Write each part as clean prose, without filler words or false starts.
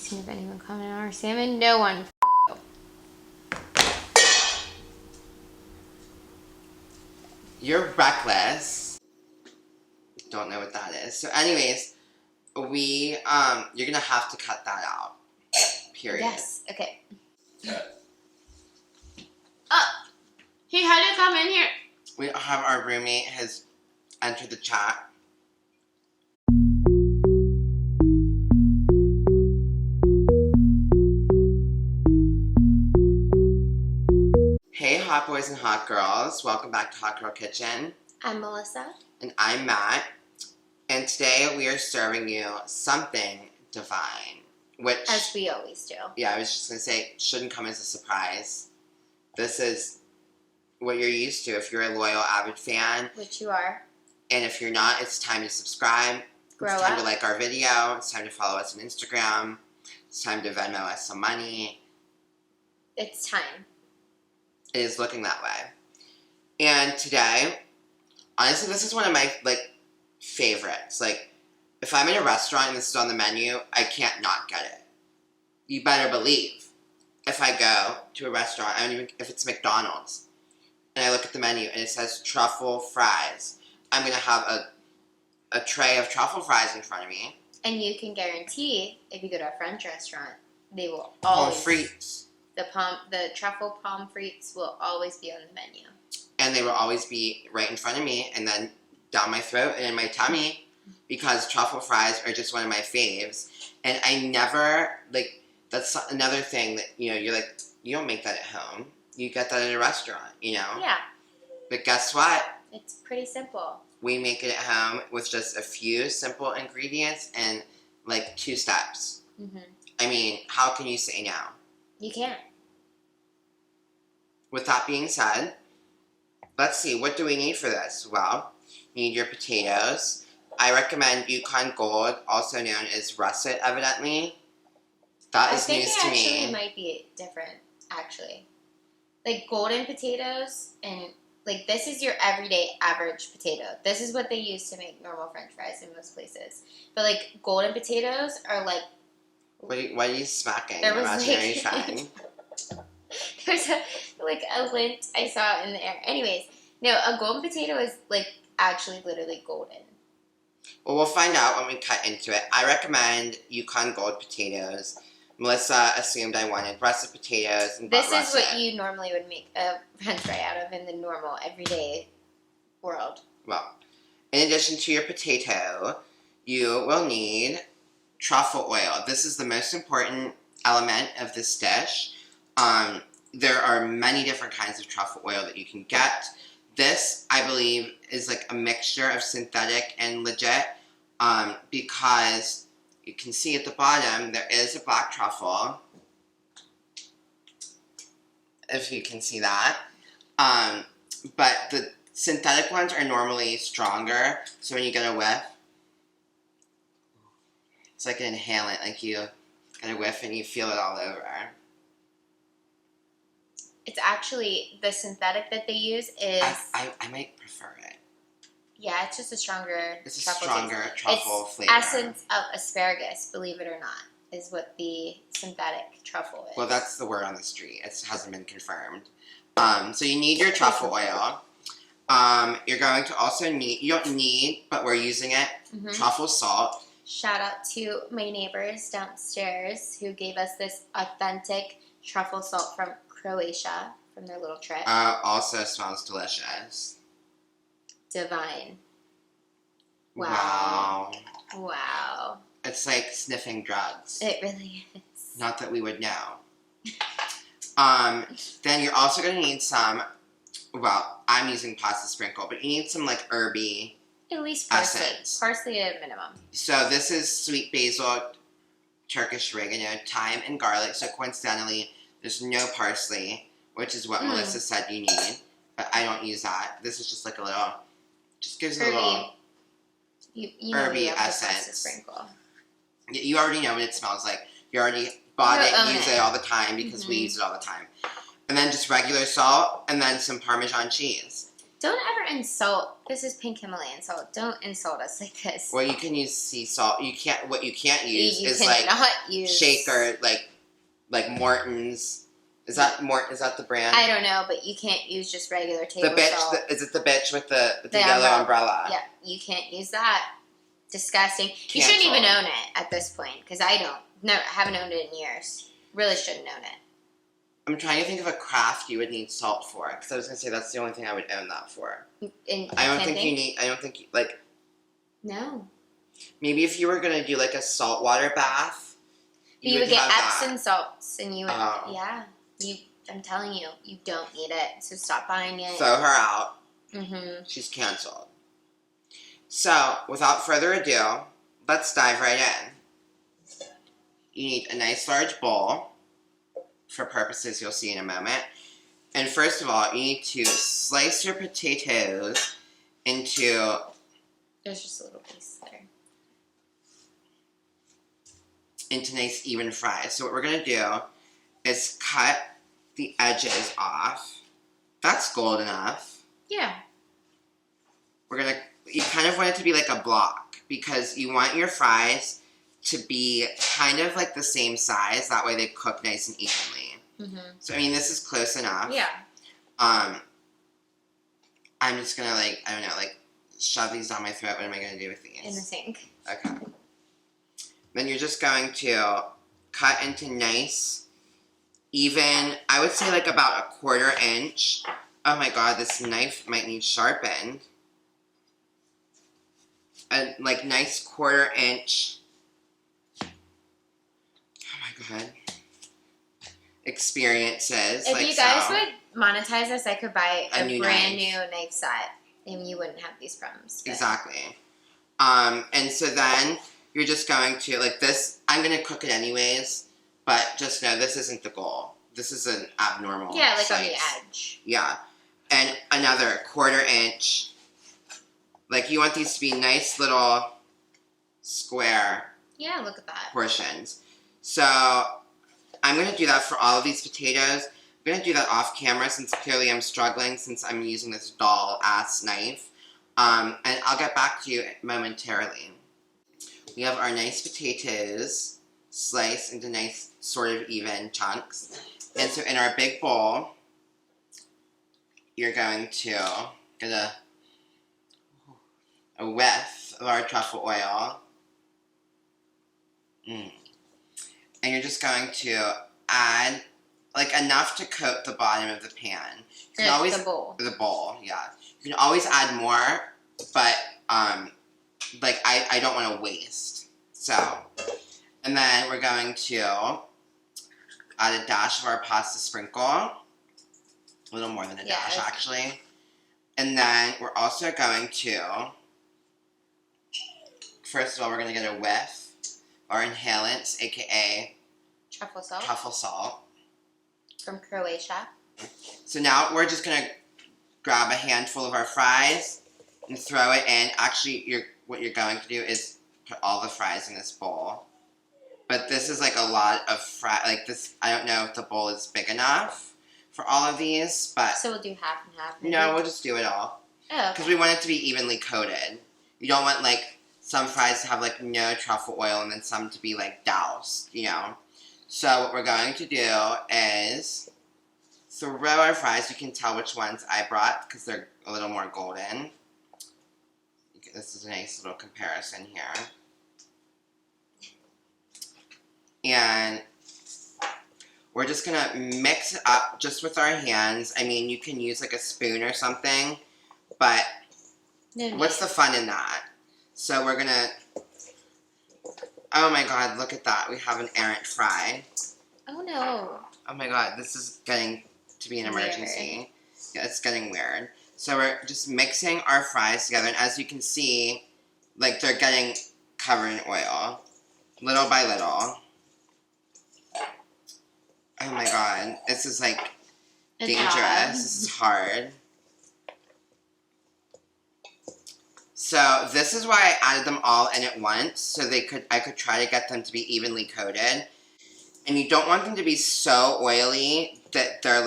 seen if anyone commented on our salmon. No one. You're reckless. Don't know what that is. So anyways, you're gonna have to cut that out. Period. Yes. Okay. Oh, he had to come in here. We have our roommate has entered the chat. Hey, hot boys and hot girls. Welcome back to Hot Girl Kitchen. I'm Melissa. And I'm Matt. And today we are serving you something divine. Which, as we always do. Yeah, I was just going to say, shouldn't come as a surprise. This is what you're used to if you're a loyal, avid fan. Which you are. And if you're not, it's time to subscribe. Grow It's time up. to like our video. It's time to follow us on Instagram. It's time to Venmo us some money. It's time. It is looking that way. And today, honestly, this is one of my, favorites. If I'm in a restaurant and this is on the menu, I can't not get it. You better believe. If I go to a restaurant, I don't even, if it's McDonald's, and I look at the menu and it says truffle fries, I'm going to have a tray of truffle fries in front of me. And you can guarantee, if you go to a French restaurant, they will Pommes always... frites. The truffle pommes frites will always be on the menu. And they will always be right in front of me and then down my throat and in my tummy. Because truffle fries are just one of my faves. And I never, that's another thing that, you're like, you don't make that at home. You get that at a restaurant, Yeah. But guess what? It's pretty simple. We make it at home with just a few simple ingredients and, 2 steps. Mm-hmm. I mean, how can you say no? You can't. With that being said, let's see, what do we need for this? Well, you need your potatoes. I recommend Yukon Gold, also known as russet, evidently. That is news to me. I think it actually might be different, actually. Golden potatoes and, this is your everyday average potato. This is what they use to make normal French fries in most places. But, golden potatoes are, What are you smacking? There was, Imaginary friend? There's a lint I saw in the air. Anyways, no, a golden potato is, actually literally golden. Well, we'll find out when we cut into it. I recommend Yukon Gold potatoes. Melissa assumed I wanted russet potatoes. And this is russet. what you normally would make a French fry out of in the normal, everyday world. Well, in addition to your potato, you will need truffle oil. This is the most important element of this dish. There are many different kinds of truffle oil that you can get. This, I believe, is a mixture of synthetic and legit, because you can see at the bottom there is a black truffle, if you can see that. But the synthetic ones are normally stronger, so when you get a whiff, it's like an inhalant, you get a whiff and you feel it all over. It's actually, the synthetic that they use is... I might prefer it. Yeah, it's just a stronger It's a truffle stronger taste. truffle it's flavor. Essence of asparagus, believe it or not, is what the synthetic truffle is. Well, that's the word on the street. It hasn't been confirmed. So you need your truffle oil. You're going to also need, you don't need, but we're using it, truffle salt. Shout out to my neighbors downstairs who gave us this authentic truffle salt from Croatia, from their little trip. Also smells delicious. Divine. Wow. Wow. It's like sniffing drugs. It really is. Not that we would know. Then you're also going to need some, well, I'm using pasta sprinkle, but you need some herby at least parsley. essence. Parsley at a minimum. So this is sweet basil, Turkish oregano, thyme, and garlic. So coincidentally, there's no parsley, which is what Melissa said you need. But I don't use that. This is just a little, just gives it a little herby essence. Sprinkle. You already know what it smells like. You already bought it, use it all the time because we use it all the time. And then just regular salt, and then some Parmesan cheese. Don't ever insult. This is pink Himalayan salt. Don't insult us like this. Well, you can use sea salt. You can't. What you can't use You is like use shaker, like Morton's. Is that the brand? I don't know, but you can't use just regular table salt. Is it the bitch with the yellow umbrella? Yeah, you can't use that. Disgusting. You shouldn't even own it at this point, because I don't. No, I haven't owned it in years. Really shouldn't own it. I'm trying to think of a craft you would need salt for, because I was gonna say that's the only thing I would own that for. I don't think you like. No. Maybe if you were gonna do like a saltwater bath, you would get Epsom salts, and you would. Yeah. I'm telling you, you don't need it, so stop buying it. Throw her out. Mm-hmm. She's canceled. So, without further ado, let's dive right in. You need a nice large bowl, for purposes you'll see in a moment. And first of all, you need to slice your potatoes into... There's just a little piece there. Into nice even fries. So what we're going to do is cut the edges off. That's gold enough. Yeah. You kind of want it to be like a block, because you want your fries to be kind of like the same size. That way they cook nice and evenly. Mm-hmm. So, I mean, this is close enough. Yeah. I'm just going to, shove these down my throat. What am I going to do with these? In the sink. Okay. Then you're just going to cut into nice, even, I would say like about 1/4 inch. Oh my god, this knife might need sharpened. A nice 1/4 inch. Oh my god. Experiences. If you guys would monetize this, I could buy a brand new knife set, and you wouldn't have these problems. But. Exactly. And so then you're just going to, this, I'm going to cook it anyways, but just know this isn't the goal. This is an abnormal slice. On the edge. Yeah. And another 1/4 inch. You want these to be nice little square look at that. portions. So, I'm going to do that for all of these potatoes. I'm going to do that off camera, since clearly I'm struggling, since I'm using this doll-ass knife. And I'll get back to you momentarily. We have our nice potatoes sliced into nice sort of even chunks. And so in our big bowl, you're going to get a whiff of our truffle oil. And you're just going to add enough to coat the bottom of the pan. You can always, the bowl. The bowl, yeah. You can always add more, but I don't want to waste. So, and then we're going to add a dash of our pasta sprinkle. A little more than a dash, actually. And then we're also going to, first of all, we're going to get a whiff of our inhalants, aka truffle salt. Truffle salt. From Croatia. So now we're just going to grab a handful of our fries and throw it in. Actually, what you're going to do is put all the fries in this bowl. But this is a lot of fries. I don't know if the bowl is big enough for all of these, but... So we'll do half and half, maybe? No, we'll just do it all. Oh, okay. Because we want it to be evenly coated. You don't want, some fries to have, no truffle oil and then some to be, doused, So what we're going to do is throw our fries. You can tell which ones I brought because they're a little more golden. This is a nice little comparison here. And we're just going to mix it up just with our hands. I mean, you can use a spoon or something, but what's the fun in that? So we're going to... Oh my god, look at that. We have an errant fry. Oh no. Oh my god, this is getting to be an emergency. Yeah, it's getting weird. So we're just mixing our fries together, and as you can see, they're getting covered in oil. Little by little. Oh my god, this is dangerous. This is hard. So this is why I added them all in at once, so I could try to get them to be evenly coated. And you don't want them to be so oily that they're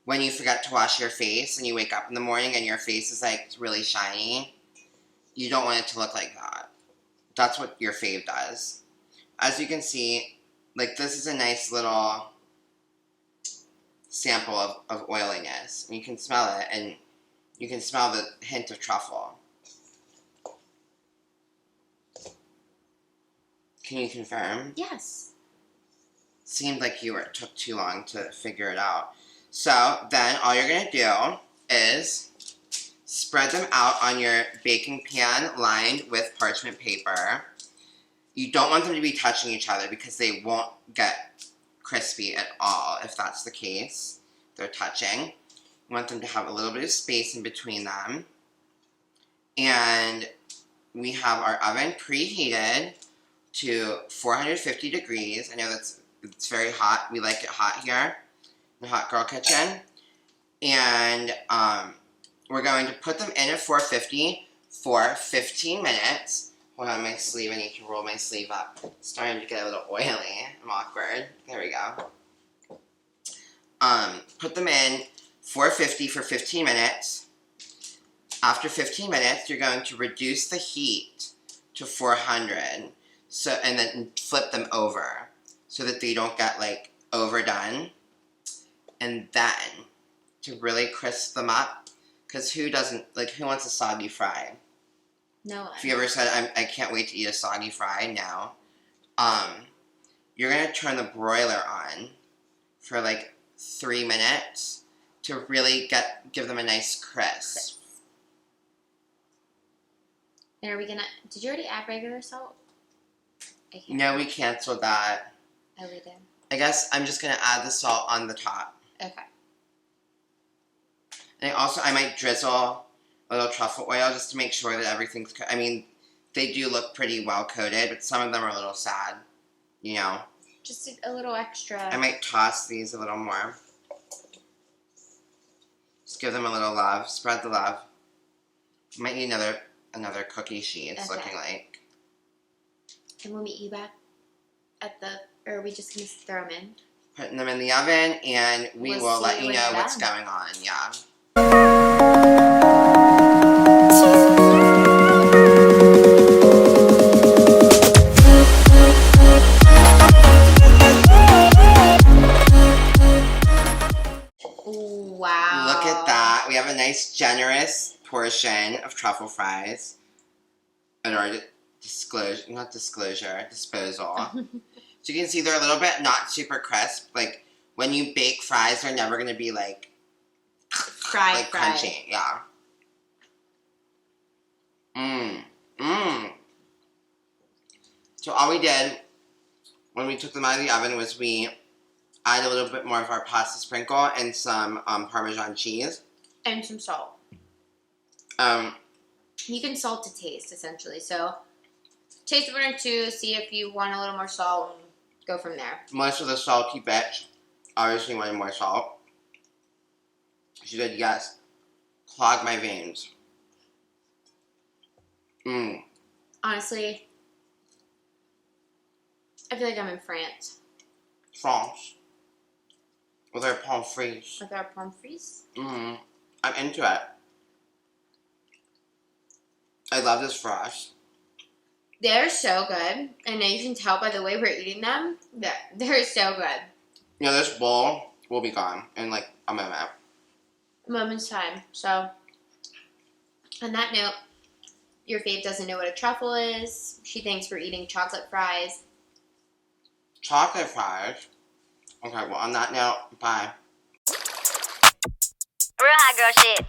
when you forget to wash your face and you wake up in the morning and your face is like really shiny, you don't want it to look like that. That's what your fave does. As you can see, like this is a nice little sample of oiliness. And you can smell it, and you can smell the hint of truffle. Can you confirm? Yes. Seemed like it took too long to figure it out. So then all you're going to do is spread them out on your baking pan lined with parchment paper. You don't want them to be touching each other because they won't get crispy at all if that's the case. They're touching. You want them to have a little bit of space in between them. And we have our oven preheated to 450 degrees. I know it's very hot. We like it hot here in the Hot Girl Kitchen. And we're going to put them in at 450 for 15 minutes. Hold on, my sleeve. I need to roll my sleeve up. It's starting to get a little oily. I'm awkward. There we go. Put them in 450 for 15 minutes. After 15 minutes, you're going to reduce the heat to 400. So, and then flip them over so that they don't get like overdone. And then to really crisp them up, because who wants a soggy fry? No one. If you ever said, I can't wait to eat a soggy fry, no. You're going to turn the broiler on for like 3 minutes to really give them a nice crisp. And are we gonna, did you already add regular salt? No, we canceled that. Oh, we did. I guess I'm just going to add the salt on the top. Okay. And I might drizzle a little truffle oil just to make sure that everything's, I mean, they do look pretty well coated, but some of them are a little sad, you know. Just a little extra. I might toss these a little more. Just give them a little love. Spread the love. Might need another cookie sheet, it's looking like. And we'll meet you back or are we just going to throw them in? Putting them in the oven, and we'll let you know what's going on, yeah. Wow. Look at that. We have a nice, generous portion of truffle fries at our disposal. So you can see they're a little bit not super crisp. Like, when you bake fries, they're never going to be like crunchy. Yeah. So all we did when we took them out of the oven was we added a little bit more of our pasta sprinkle and some Parmesan cheese. And some salt. You can salt to taste, essentially. So, taste 1 or 2, see if you want a little more salt, and go from there. Melissa, the salty bitch, obviously wanted more salt. She said, yes, clog my veins. Honestly, I feel like I'm in France. France. With our pommes frites. With our pommes frites? I'm into it. I love this fries. They're so good. And you can tell by the way we're eating them. They're so good. You know, this bowl will be gone in like a moment. A moment's time. So, on that note, your fave doesn't know what a truffle is. She thinks we're eating chocolate fries. Chocolate fries? Okay, well, on that note, bye. Real hot girl shit.